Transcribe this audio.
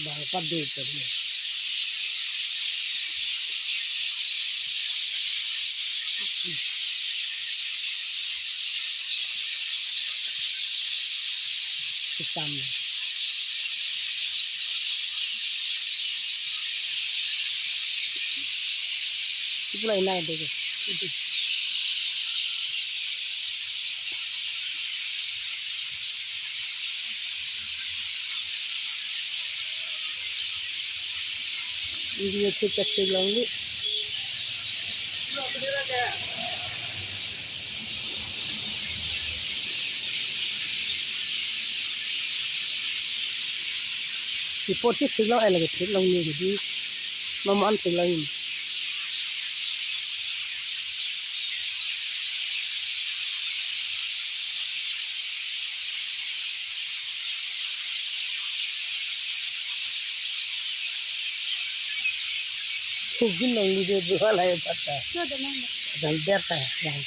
Bang padu tadi. Hitam. Itu lain lain deh. Itu. Ini kecil lagi. Ipotnya kecil lagi kecil lagi jadi maman kecil lagi. Kecil lagi dia jual aja pata. Dan biar saya yang